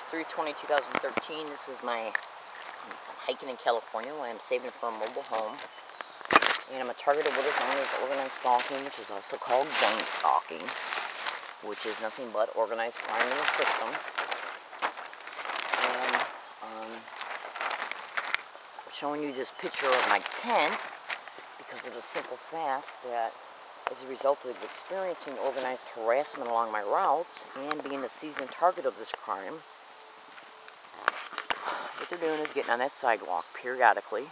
August 3/20, 2013. This is I'm hiking in California while I'm saving for a mobile home. And I'm a target of what is known as organized stalking, which is also called gang stalking, which is nothing but organized crime in the system. And I'm showing you this picture of my tent because of the simple fact that as a result of experiencing organized harassment along my routes and being a seasoned target of this crime, what they're doing is getting on that sidewalk periodically,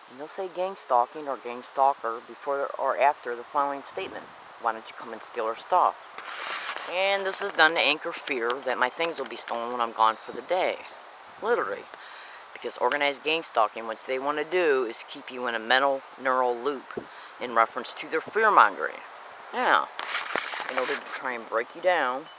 and they'll say gang stalking or gang stalker before or after the following statement: "Why don't you come and steal our stuff?" And this is done to anchor fear that my things will be stolen when I'm gone for the day. Literally. Because organized gang stalking, what they want to do is keep you in a mental neural loop in reference to their fear-mongering. Now, in order to try and break you down,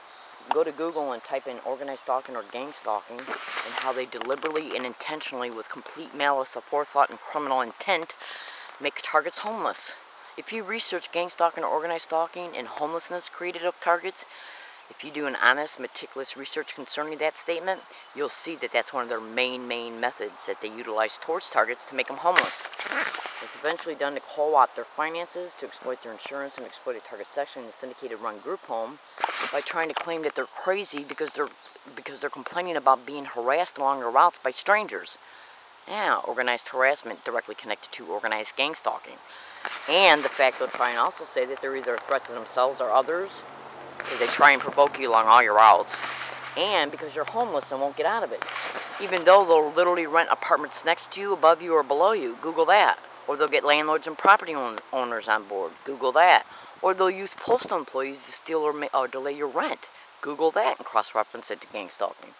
go to Google and type in organized stalking or gang stalking and how they deliberately and intentionally, with complete malice, aforethought, and criminal intent, make targets homeless. If you research gang stalking or organized stalking and homelessness created of targets, if you do an honest, meticulous research concerning that statement, you'll see that that's one of their main methods that they utilize towards targets to make them homeless. It's eventually done to co-opt their finances, to exploit their insurance, and exploit a target section in a syndicated run group home by trying to claim that they're crazy because they're complaining about being harassed along their routes by strangers. Yeah, organized harassment directly connected to organized gang stalking. And the fact they'll try and also say that they're either a threat to themselves or others, because they try and provoke you along all your routes, and because you're homeless and won't get out of it. Even though they'll literally rent apartments next to you, above you, or below you. Google that. Or they'll get landlords and property owners on board. Google that. Or they'll use postal employees to steal or delay your rent. Google that and cross-reference it to gang stalking.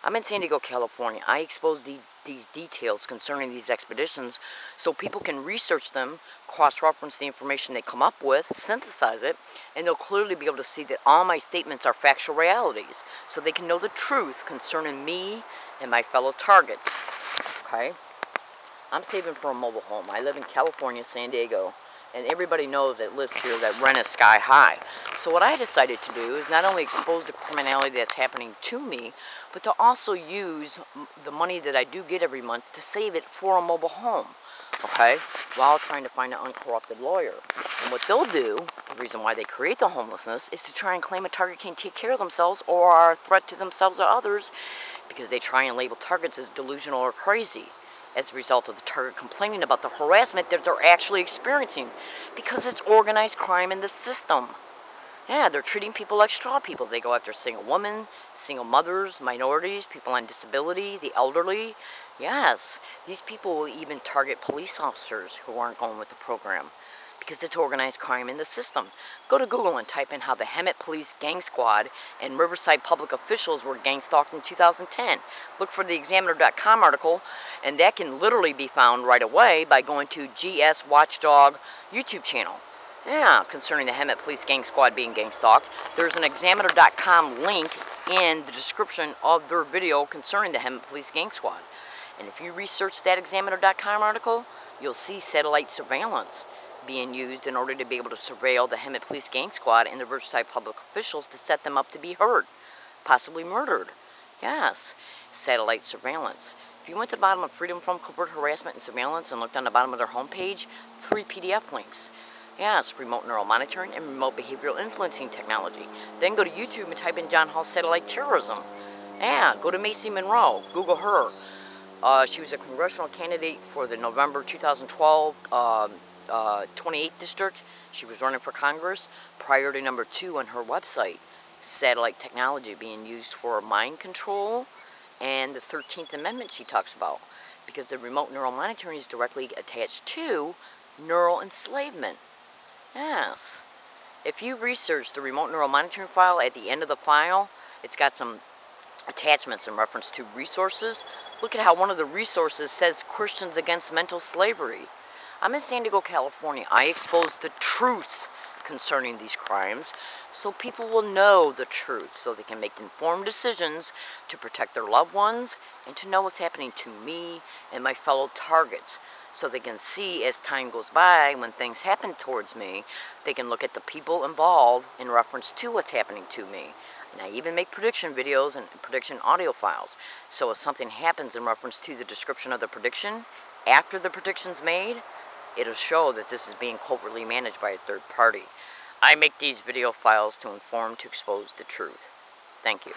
I'm in San Diego, California. I expose these details concerning these expeditions so people can research them, cross-reference the information they come up with, synthesize it, and they'll clearly be able to see that all my statements are factual realities, so they can know the truth concerning me and my fellow targets. Okay? I'm saving for a mobile home. I live in California, San Diego, and everybody knows that lives here that rent is sky high. So what I decided to do is not only expose the criminality that's happening to me, but to also use the money that I do get every month to save it for a mobile home, okay, while trying to find an uncorrupted lawyer. And what they'll do, the reason why they create the homelessness, is to try and claim a target can't take care of themselves or are a threat to themselves or others, because they try and label targets as delusional or crazy as a result of the target complaining about the harassment that they're actually experiencing, because it's organized crime in the system. Yeah, they're treating people like straw people. They go after single women, single mothers, minorities, people on disability, the elderly. Yes, these people will even target police officers who aren't going with the program because it's organized crime in the system. Go to Google and type in how the Hemet Police Gang Squad and Riverside public officials were gang stalked in 2010. Look for the Examiner.com article, and that can literally be found right away by going to GS Watchdog YouTube channel. Yeah, concerning the Hemet Police Gang Squad being gang stalked. There's an Examiner.com link in the description of their video concerning the Hemet Police Gang Squad. And if you research that Examiner.com article, you'll see satellite surveillance being used in order to be able to surveil the Hemet Police Gang Squad and the Riverside public officials to set them up to be heard, possibly murdered. Yes, satellite surveillance. If you went to the bottom of Freedom from Covert Harassment and Surveillance and looked on the bottom of their homepage, 3 PDF links. Yes, remote neural monitoring and remote behavioral influencing technology. Then go to YouTube and type in John Hall satellite terrorism. Yeah, go to Macy Monroe. Google her. She was a congressional candidate for the November 2012 28th district. She was running for Congress. Priority number 2 on her website. Satellite technology being used for mind control and the 13th Amendment she talks about. Because the remote neural monitoring is directly attached to neural enslavement. Yes. If you research the remote neural monitoring file, at the end of the file, it's got some attachments in reference to resources. Look at how one of the resources says Christians Against Mental Slavery. I'm in San Diego, California. I expose the truths concerning these crimes so people will know the truth, so they can make informed decisions to protect their loved ones and to know what's happening to me and my fellow targets. So they can see as time goes by, when things happen towards me, they can look at the people involved in reference to what's happening to me. And I even make prediction videos and prediction audio files. So if something happens in reference to the description of the prediction, after the prediction's made, it'll show that this is being covertly managed by a third party. I make these video files to inform, to expose the truth. Thank you.